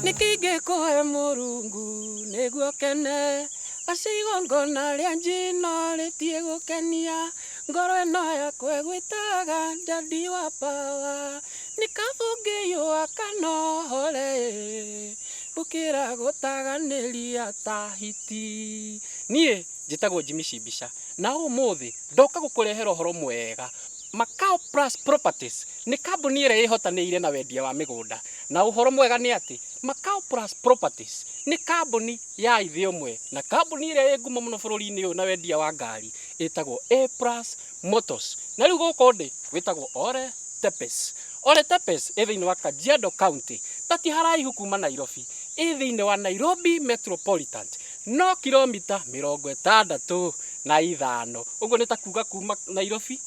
Nikige koe Murungu niguo kene acio igongonaine njino ritie gukenia ngoro ino yakwa gwitaga Daddy wa power nikabungiyo akanohore bukira gutaganiria tahiti nie njitagwo Jimmy Shibisha na umuthi ndoka gukurehera uhoro mwega. Macau Plus Properties ni kambuni ĩrĩa ĩhotanĩire na wendia wa mĩgũnda na uhoro mwega nĩ atĩ Macau Plus Properties ni kambuni ya ithio mwe na kambuni ĩrĩa ĩ ngumo mũno bũrũri-inĩ ũyũ na wendia wa ngari ĩtagwo A Plus Motors na rĩu gũkũ ndĩ wĩtagwo Ole Tepes. Ole Tepes ĩ thĩinĩ wa Kajiado County na ti haraihu kuma Nairobi, ĩ thĩinĩ wa Nairobi Metropolitan no kilomita 65 ũguo nĩ ta kuga kuma Nairobi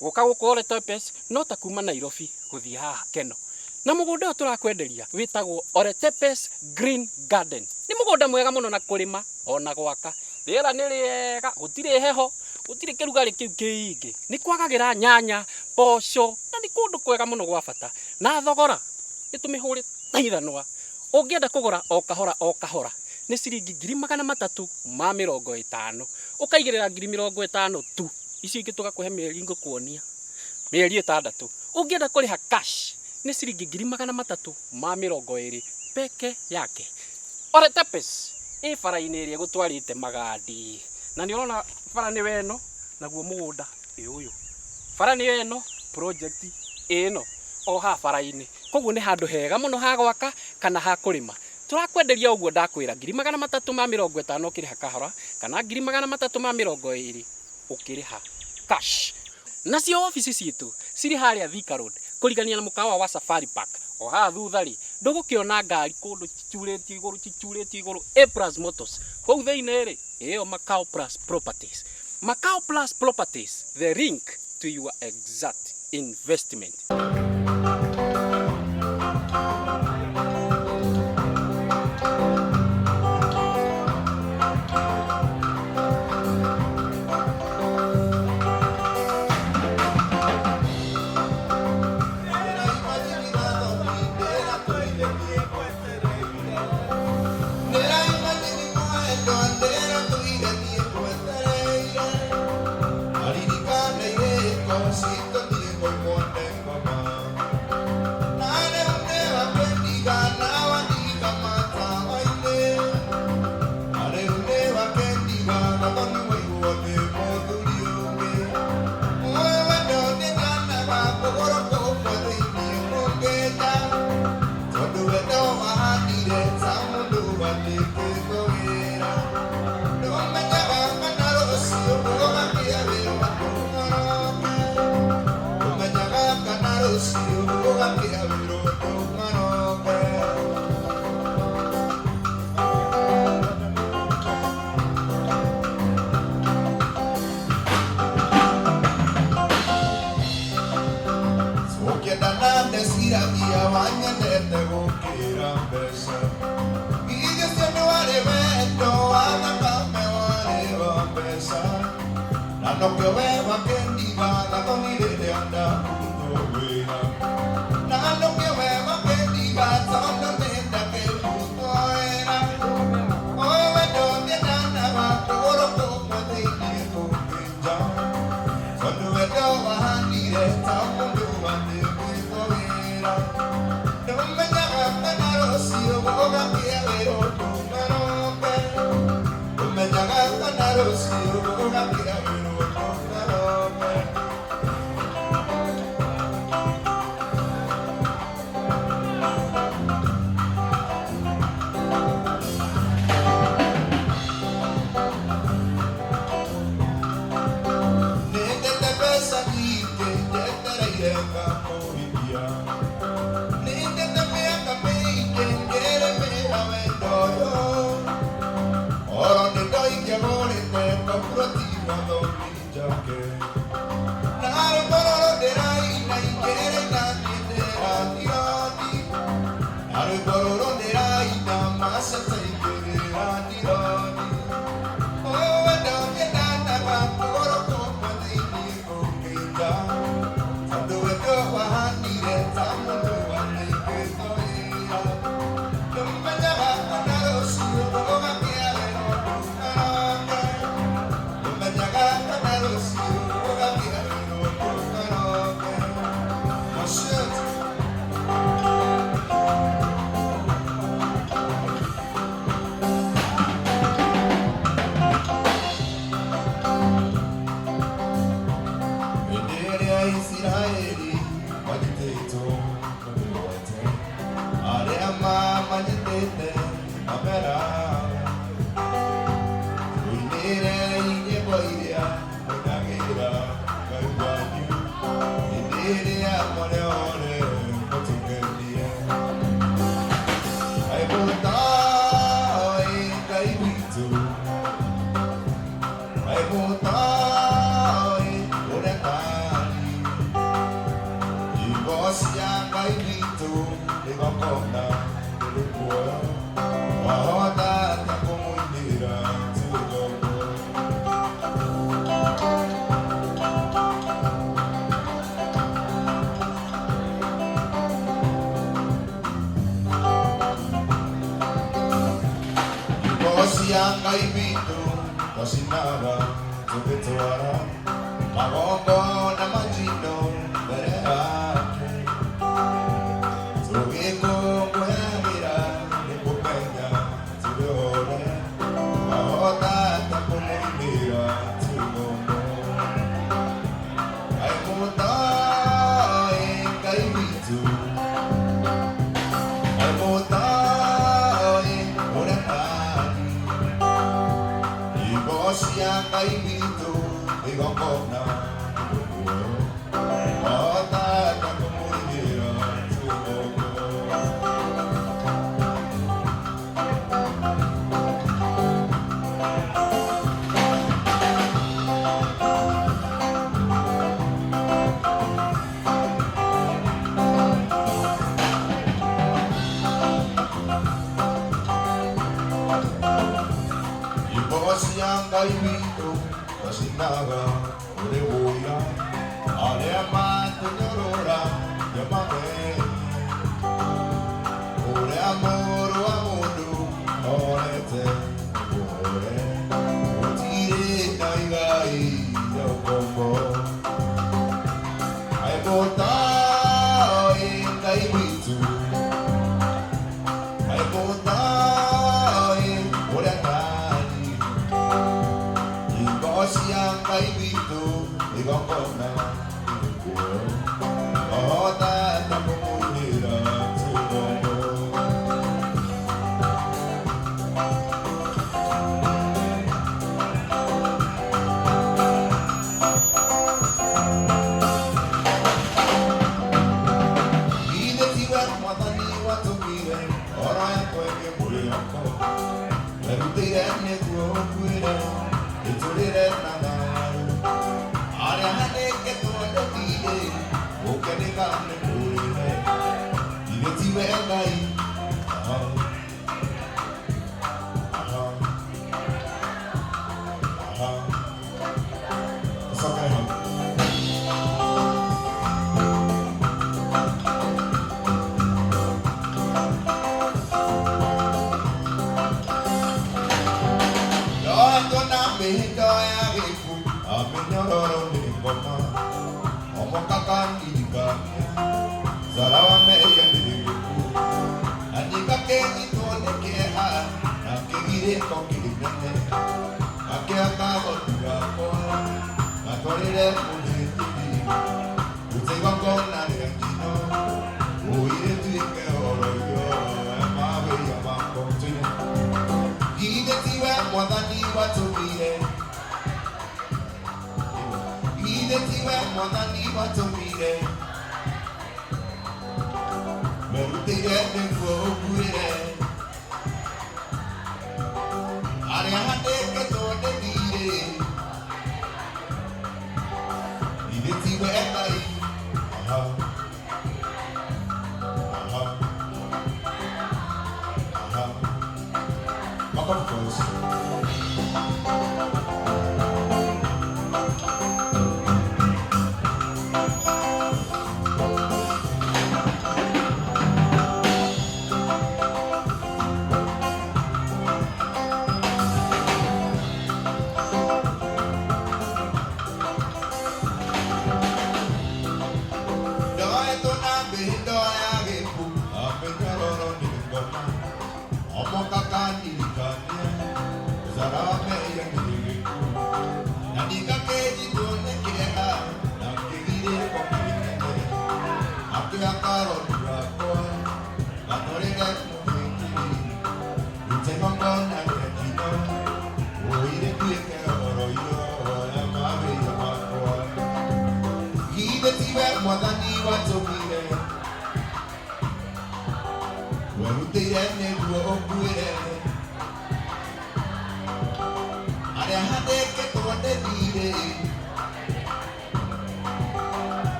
gũka gũkũ Ole Tepes no ta kuma Nairobi gũthiĩ haha Keno. Na mũgũnda ũyũ tũrakwenderia wĩtagwo Ole Tepes Green Garden. Nĩ mũgũnda mwega mũno na kũrĩma ona gwaka. Rĩera nĩ rĩega, gũtirĩ heho, gũtirĩ kĩrugarĩ kĩu kĩingĩ. Nĩ kwagagĩra nyanya, mboco na nĩ kũndũ kwega mũno gwa bata. Na thogora nĩ tũmĩhũrĩte ithanwa. Ũngĩenda kũgũra o kahora nĩ ciringi 350. Ũkaigĩrĩra 50 tu. Icio ingĩ tũgakũhe mĩeri ngũkuonia. Mĩeri 6. Ũngĩenda kũrĩha cash ni ciringi 320 peke yake. Ole Tepes ĩ bara-inĩ ĩrĩa gũtwarĩte magadi. Na nĩ ũrona bara nĩ weno naguo mũgũnda ĩ ũyũ. Bara nĩ weno project ĩno o ha bara-inĩ. Koguo nĩ handũ hega mũno ha gwaka kana ha kũrĩma. Turakwenderia ũguo ndakwĩra 350 ũkĩrĩha kahora kana 320 ũkĩrĩha cash. Nacio ofisi citũ cirĩ harĩa Thika Road kũrigania na mũkawa wa Safari Park. O haha thutha rĩ ndũgũkĩona ngari kũndũ citurĩtie igũrũ A Plus Motors. Kũu thĩinĩ rĩ ĩyo Macau Plus Properties. Macau Plus Properties, the link to your exact investment.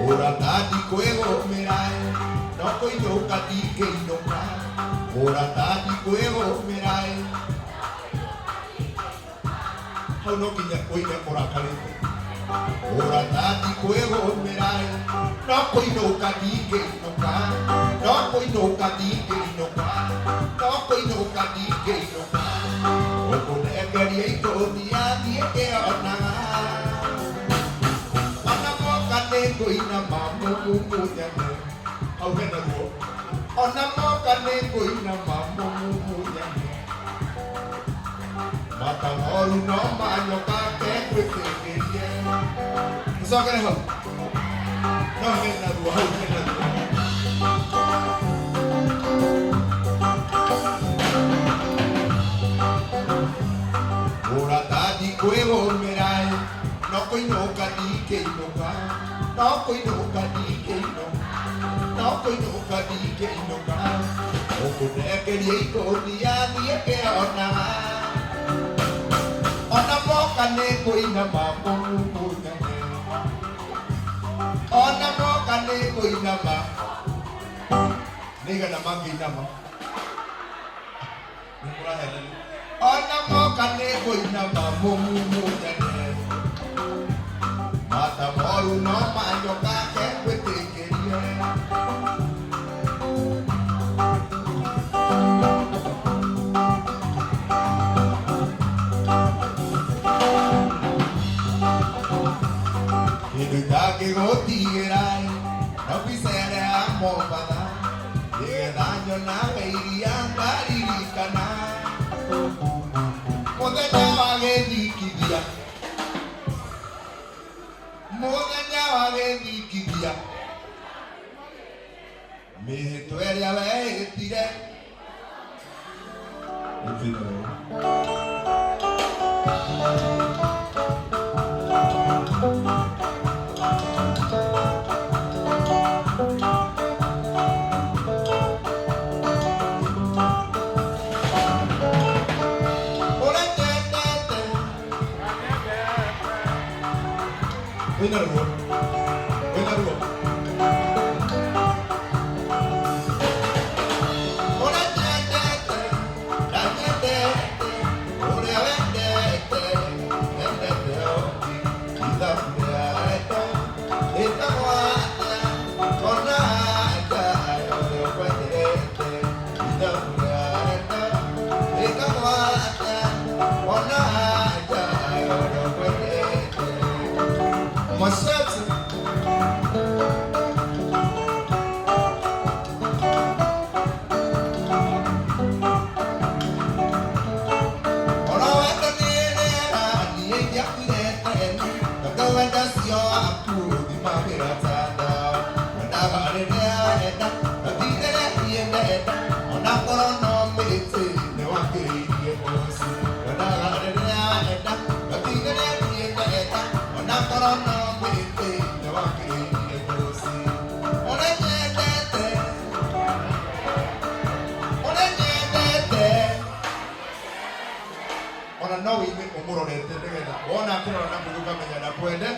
Ora tati kuego koinoka ndingĩinũka hũra tandi kwĩgũmĩrai hau no nginya ũine ũrakarĩte hũra tandi kwĩgũmĩrai no kũinũka ndingĩinũka no kũinũka ndingĩinũka no kũinũka ndingĩinũka ũkũnengeria ikũni yathiĩ kĩonaga ona moka nĩngũinama mũmumunyane hau hena ruo ona moka nĩngũinama mũmumunyane matamoru no manyoka kekwĩtĩkĩrie ncokere hau no hena ruo hau hena ruo hũra tandi kwĩgũmĩrai no kũinũka ndingĩinũka no kũinũka ndingĩinũka no kũinũka ndingĩinũka ũkũnengeria ikũni yathiĩ kĩonaga ona moka nĩngũinama mũmumunyane ona moka nĩngũinama nĩgetha mangĩinama nĩmũrahenani ona moka nĩngũinama mũmumunyane matamoru no manyoka kekwĩtĩkĩrie hĩndĩ itangĩgũtigĩrai no mbicere ya Mombatha nĩgetha nyonaga iria ngaririkana mũthenya wa gĩthikithia mũthenya wa gĩthikithia mĩhĩtwa ĩrĩa wehĩtire wĩna ruo wĩna ruo ũrĩa nyendete ndanyendete ũrĩa wendete endete oki ithabu rĩareta rĩtagwata ona nja ũrĩa ũkwendete ithabu rĩareta rĩtagwata ona nja ũrĩa ũkwendete Masete ora wenda nĩrera niĩ njakwirete tondũ wenda cio aku thimagĩra tanda wendaga rĩrĩa wenda nathire niĩ ndenda ona korwo no mĩtĩ nĩwakĩrĩirie mũci wendaga rĩrĩa wenda nathire niĩ ndenda ona korwo no no wĩime ũmũrorete nĩgetha wona akĩrora na mũndũ ũkamenya na kwende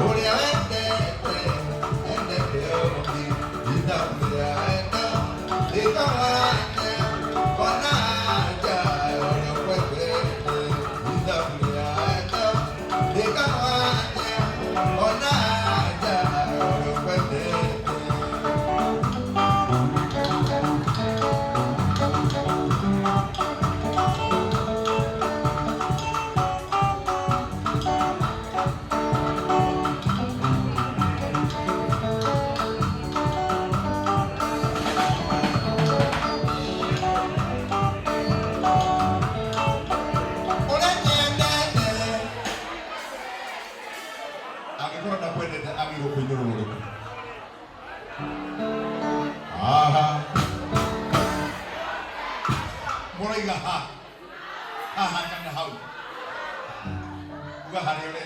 uria wendete Moraiga ha. Ha kana hau. Uga hare ole.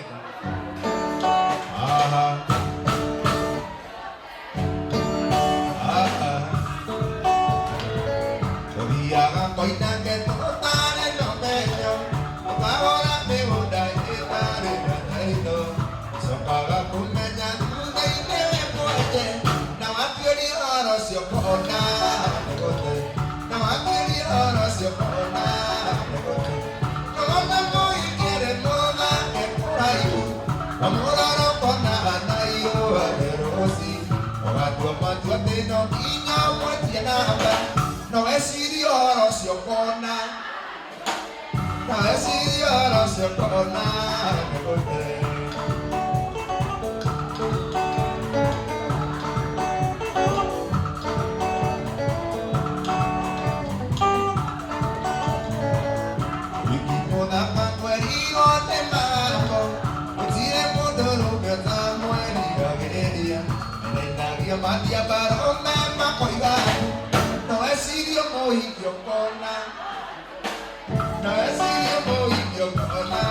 No es idiota, si opona. No es idiota, si opona. Matia para mema coiga. No es idioma idiocona. No es idioma idiocona.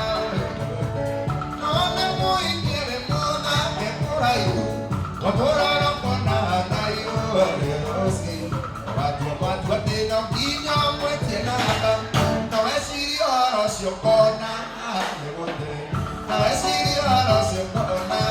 No me voy quiere moda que por ahí. Por ahora con nada yo sí. Patua te no guiño muerte nada. No es idioma idiocona. No es idioma idiocona.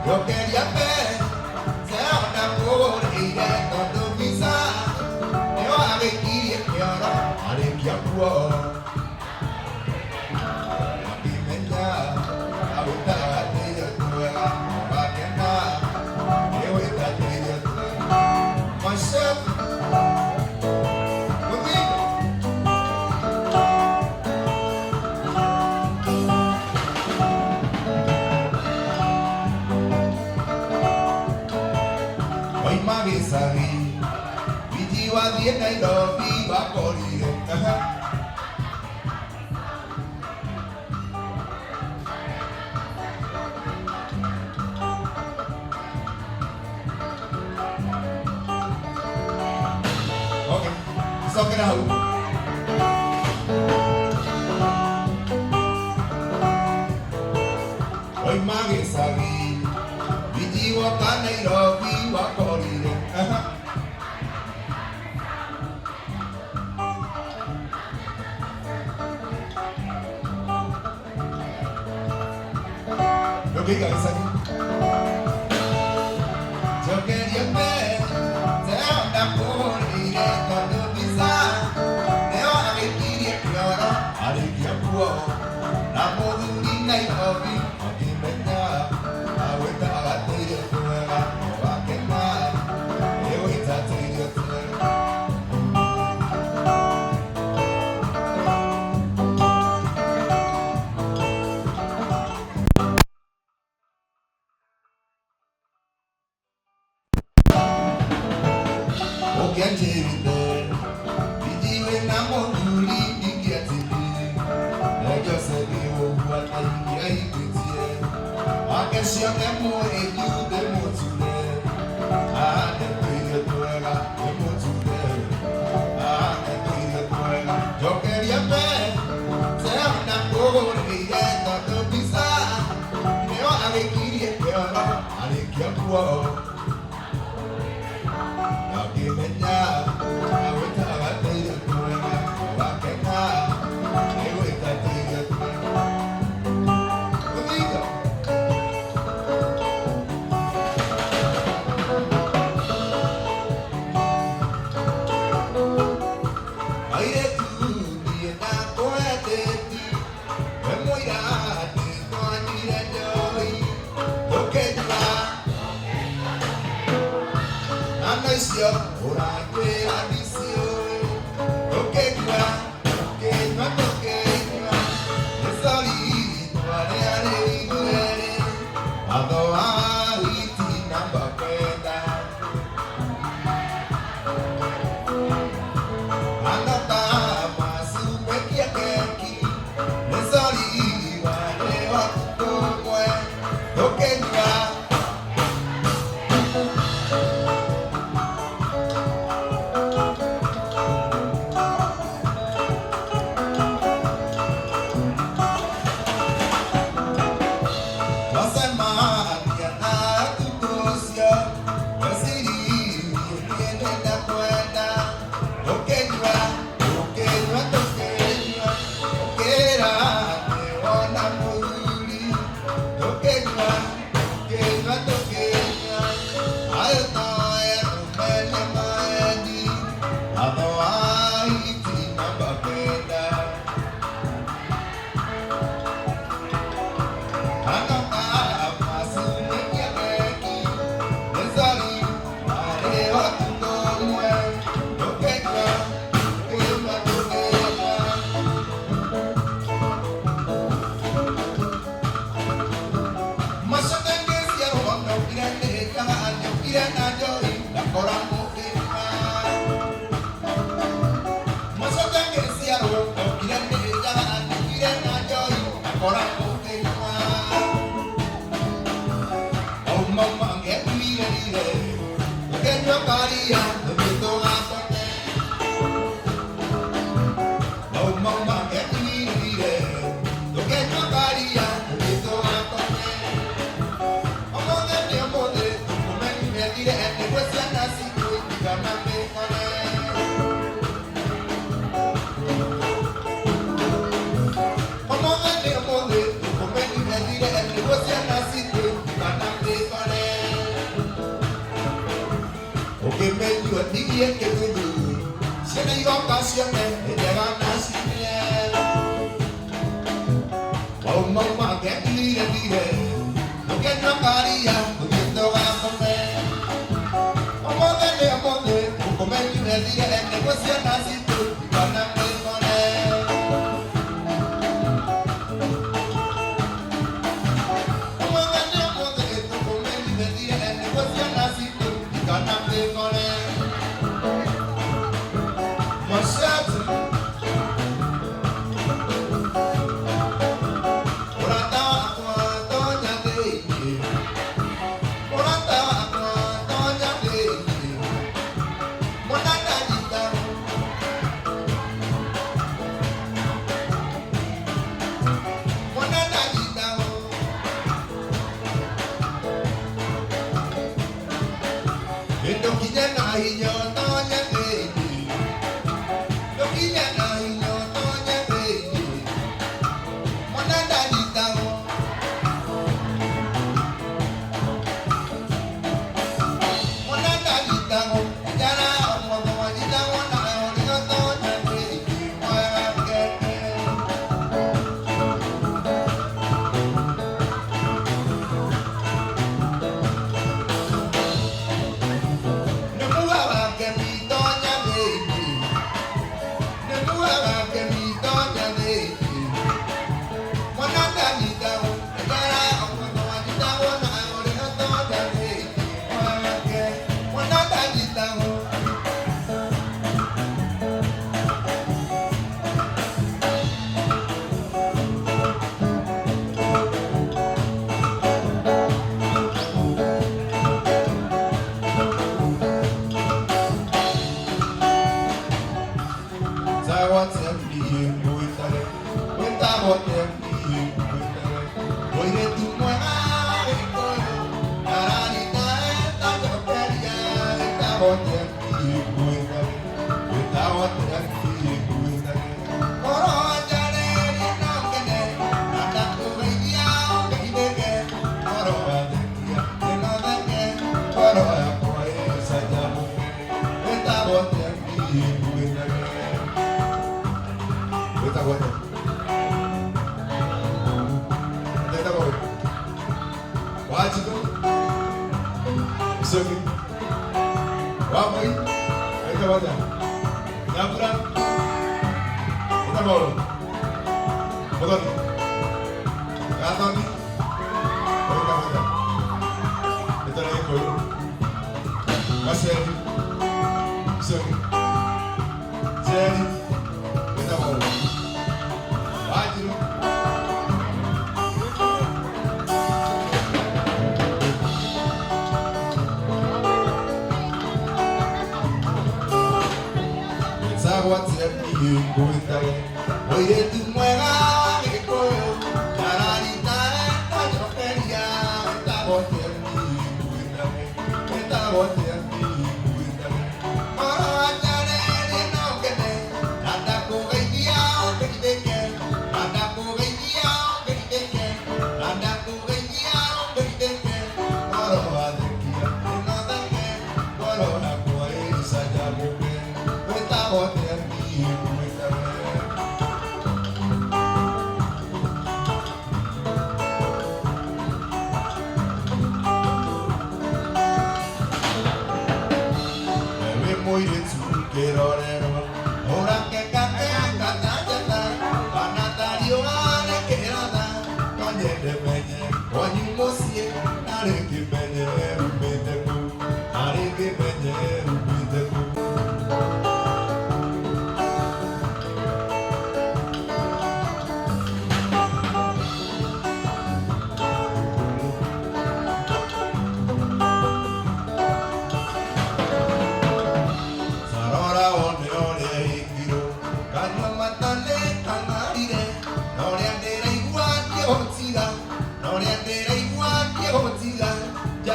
Yo quería ver, se una por ella cuando pisa, yo Ahiki que ahora Ahiki actuó, akimeraga, maguta de Gatutura, Makiina, yo está de Gatutura, myself, Viva y lo viva por ir. Okay, so get out. Hoy magi sabi, viva y lo viva por ir. Okay, guys, yo quería ver, se anda por ir cuando pisa, de ahora que quiere que ahora, Ahiki actuó, la modulina y hobby, akimeraga, la vuelta a la tele, tu nueva, no va a quemar, yo está tele, tu nueva. Yo quería ver, se una por ella cuando pisa, yo Ahiki que ahora Ahiki actuó, akimeraga, la vuelta a la tele, tu nueva, no va a quemar, yo está tele, tu nueva.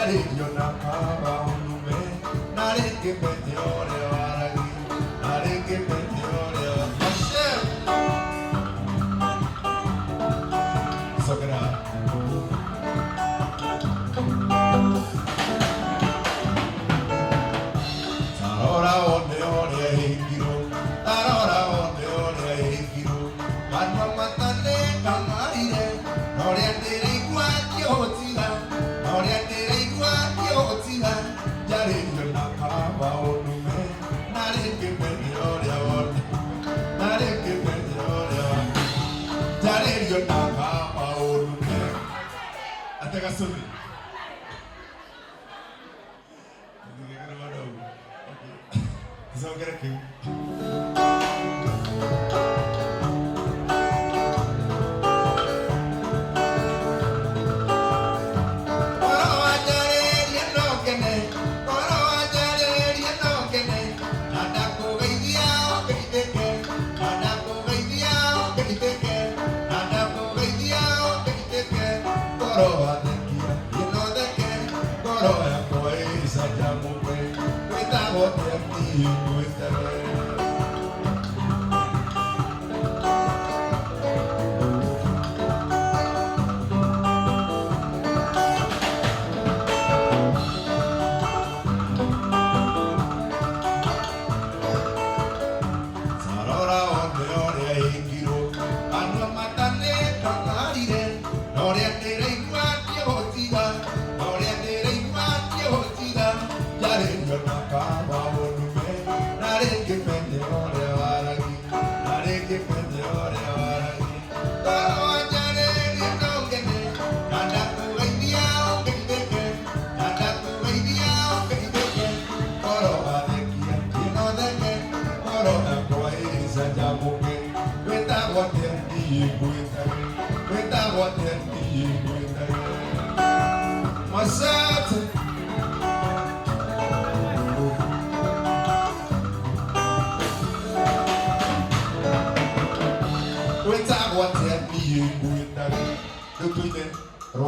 Jarerio na kaba unume, nare que peteore aragi, nare que peteore Hashem. Sakara. Tarora onde ore hikiro, tarora onde ore hikiro, manwa matane kamarire, nore tere igua kiotiga, nore tere igua kiotiga, jarerio na kaba onume, nare que peteore ore, nare que peteore ore, jarerio na kaba onume. Atega sumi. So get a cue.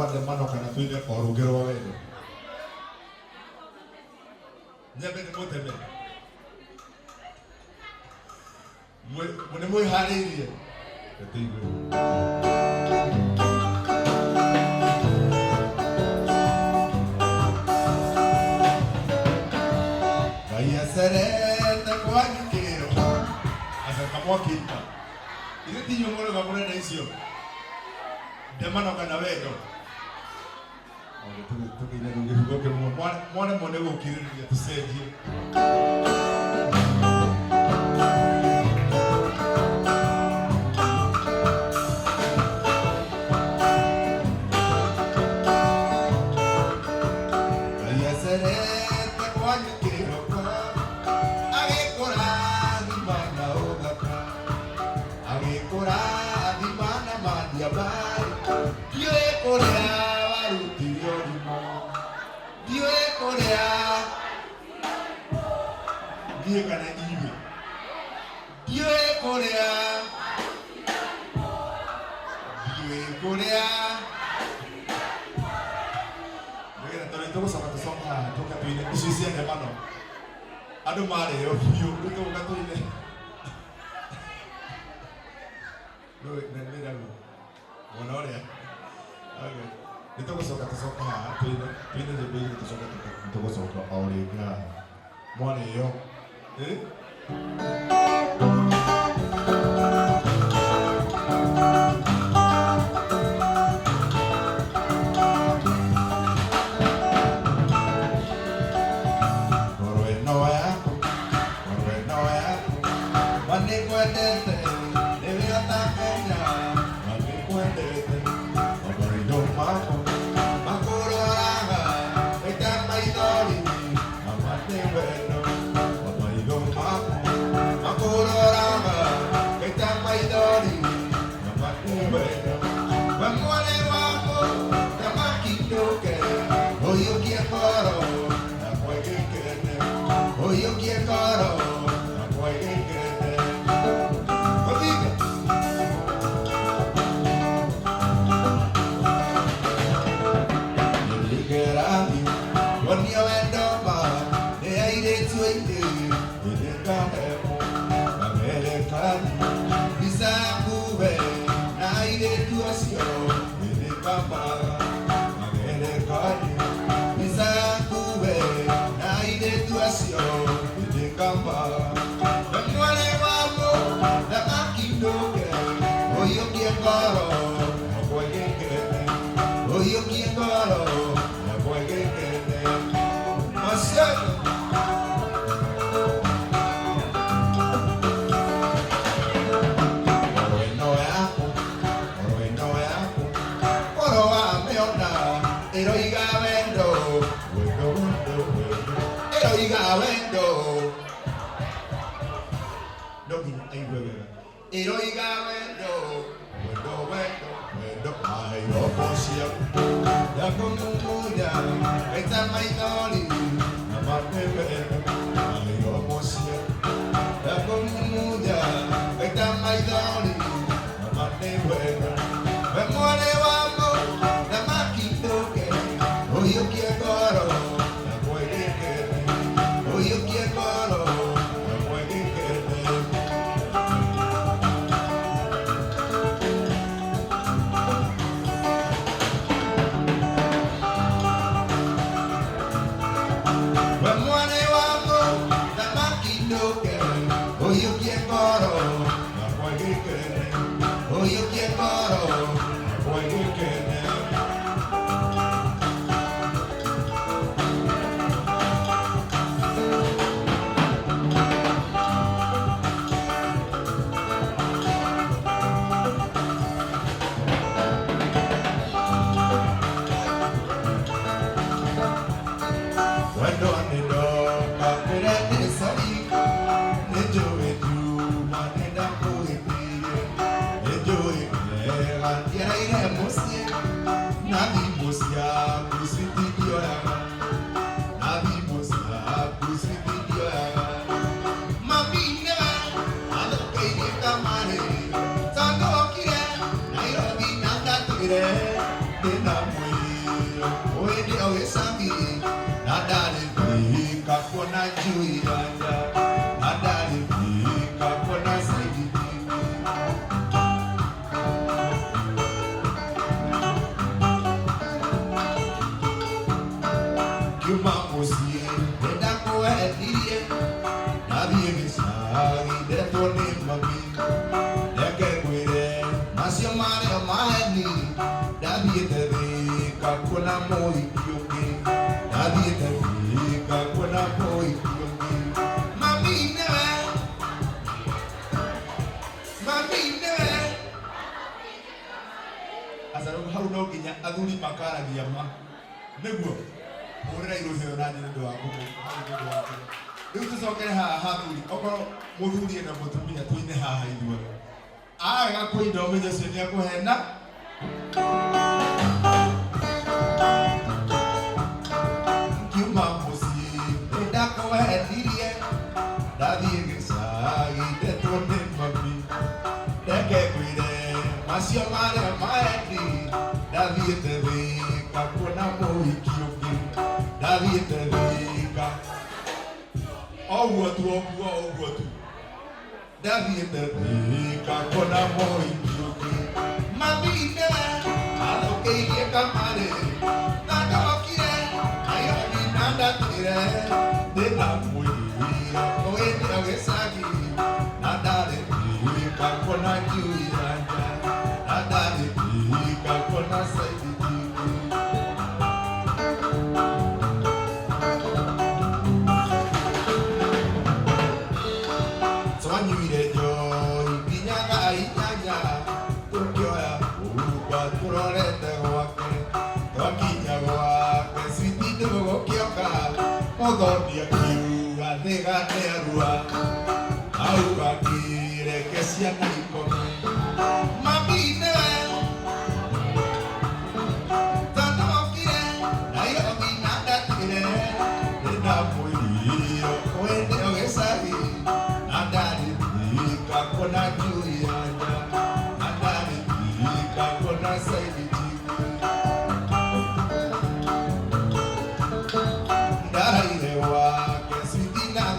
Ndemano kana tuine orugero wenu. Nyebe ni mutebe. Mune mui haririe. Katigo. Vaya serena kwa kiro. Asa kama kita. Ile tinyo moro kamune na isio. Ndemano kana wenu. Tukina nungirugo ke mwana mone gukiriria tucenjie. Ado mare yo ito katuile. No mira lo. Bueno ya. Okay. Ito ko soka tuile de big ito soka ito ko soka aurea. Mone yo. Aku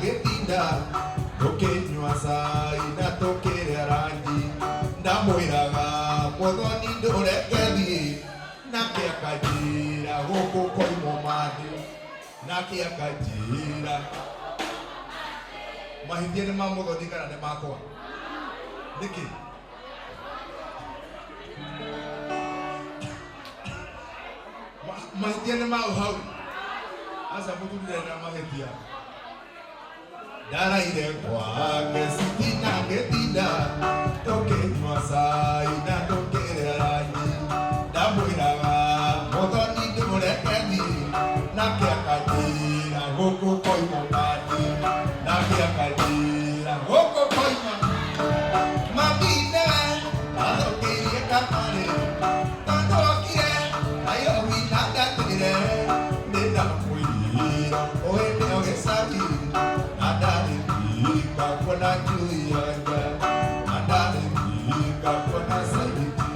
Get kethi na kiakajira gũkũ koimo mathĩ na kiakajira mahithia nĩ ma mũthoni kana nĩ makwa nĩkĩ mahithia nĩ mau hau aca mũthurire na mahithia ndaraire kwake sitina ngĩtinda tũkĩnyua cai na tũkĩrĩrani ndamwĩraga mũthoni ndĩmũrekethi nake akajĩra gũkũ koima mathĩ nake akajĩra gũkũ koima Makiina athũkĩirie kamarĩ tondũ okire ayowi na ndatĩrĩre ndĩndamwĩrire ũĩ nĩo gĩcabi na ndarĩ mbika kuona Juja na ndarĩ mbika kuona Ahiki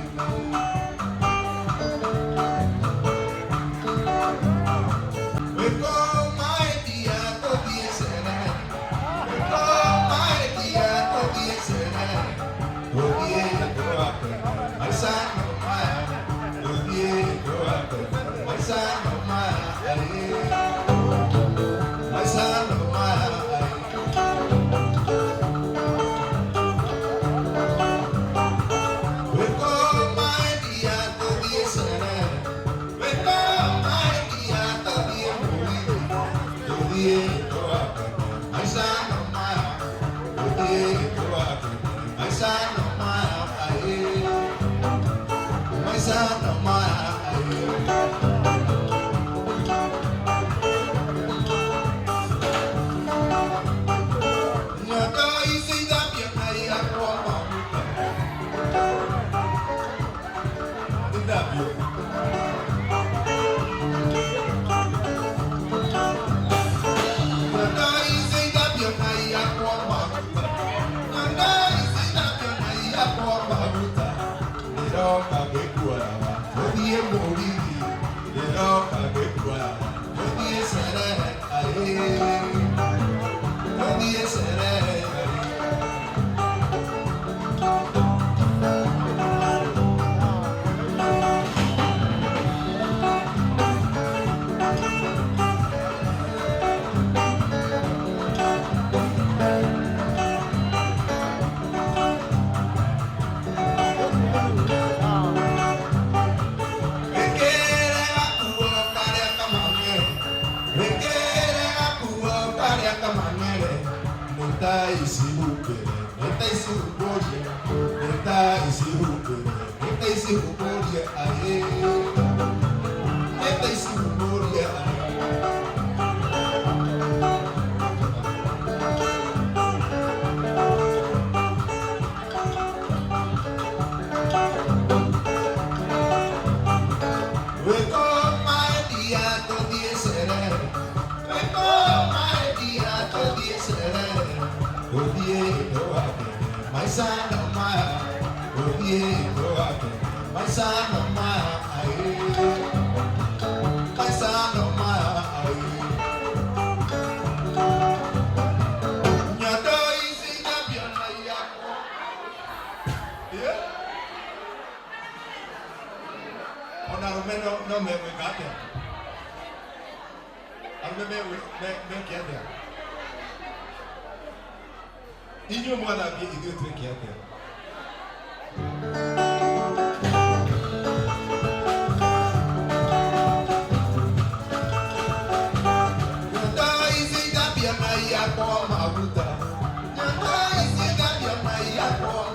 Inyuĩ mwathambia ithuĩ twĩke atĩa?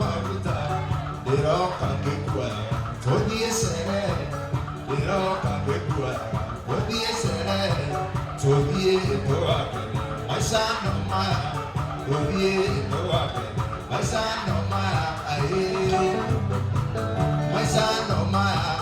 Maguta ndĩroka ngĩkuaga tũthiĩ cere ndĩroka ngĩkuaga tũthiĩ cere tũthiĩ tũgakene maica no maya tũthiĩ tũgakene maica no maya maica no maya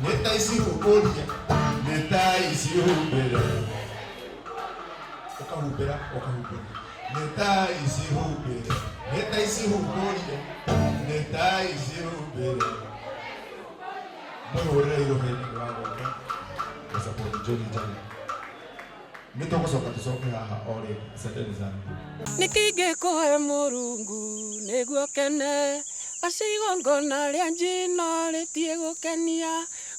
Neta isi uria isihumbĩre ũkahumbĩra nĩta isihumbĩre nĩta isihumbũrie nĩta isihumbĩre mwĩhũrĩre iroheni nĩwagwaka gũcapũri John Njagi nĩtũgũcoka tũcoke haha o rĩngĩ asanteni sana nikingĩkũhe Mũrungu nĩguo kene acio igongona rĩa njino rĩtiĩ gũkenia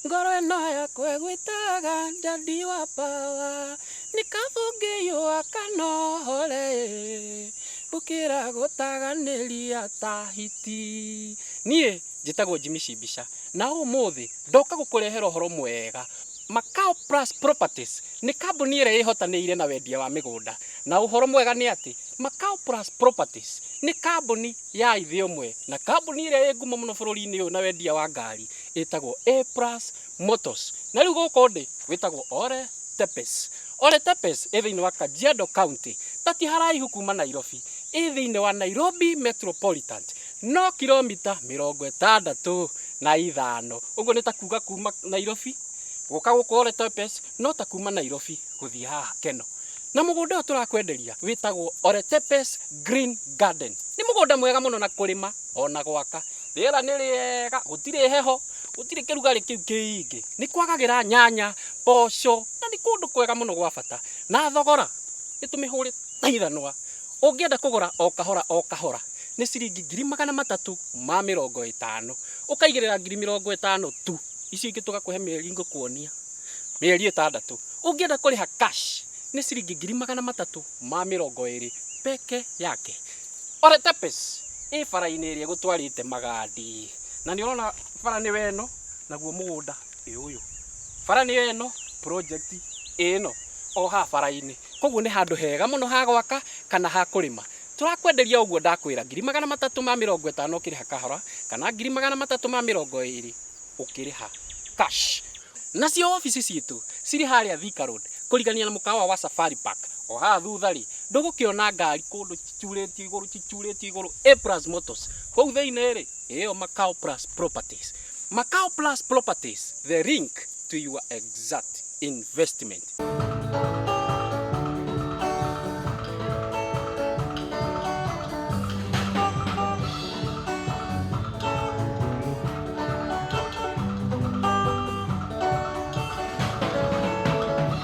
ngoro ĩno yakwa ĩgwĩtaga Daddy wa power nikabũngĩyũa kanohore bũkĩra gũtaganĩria ta hiti niĩ njĩtagwo Jimmy Cimbisha na ũmũthĩ ndoka gũkũrehera ũhoro mwega Makao Plus Properties nĩ kambuni ĩrĩa ĩhotanĩire na wendia wa mĩgũnda na ũhoro mwega nĩ atĩ Makao Plus Properties nĩ kambuni ya ithe ũmwe na kambuni ĩrĩa ĩ ngumo mũno bũrũri-inĩ ũyũ na wendia wa ngari ĩtagwo A Plus Motors na rĩu gũkũ ndĩ gwĩtagwo Ole Tepes ĩ thĩinĩ wa Kajiado County na ti haraihu kuma Nairobi ĩ thĩinĩ wa Nairobi Metropolitan no kilomita 65 ũguo nĩ ta kuga kuma Nairobi gũka gũkũ Ole Tepes no ta kuma Nairobi gũthiĩ haha Keno na mũgũnda ũyũ tũrakwenderia wĩtagwo Ole Tepes Green Garden nĩ mũgũnda mwega mũno na kũrĩma ona gwaka rĩera nĩ rĩega gũtirĩ heho gũtirĩ kĩrugarĩ kĩu kĩingĩ nĩ kwagagĩra nyanya mboco na nĩ kũndũ kwega mũno gwa bata na thogora nĩ tũmĩhũrĩte ithanwa ũngĩenda kũgũra o kahora nĩ ciringi 350 ũkaigĩrĩra 50 tu icio ingĩ tũgakũhe mĩeri ngũkuonia mĩeri 6 ũngĩenda kũrĩha cash nĩ ciringi 320 peke yake Ole Tepes ĩ bara-inĩ ĩrĩa gũtwarĩte magadi na nĩ ũrona bara nĩ weno naguo mũgũnda ũyũ bara nĩ weno project ĩno o ha bara-inĩ koguo nĩ handũ hega mũno ha gwaka kana ha kũrĩma tũrakwenderia ũguo ndakwĩra 350 ũkĩrĩha kahora kana 320 ũkĩrĩha cash nacio ofici citũ cirĩ harĩa Thika Road kũrigania na mũkawa wa Safari Park o haha thutha rĩ ndũgũkĩona ngari kũndũ citurĩtio igũrũ A Plus Motors kũu thĩinĩ rĩ ĩyo Makao Plus Properties Makao Plus Properties the link to your exact investment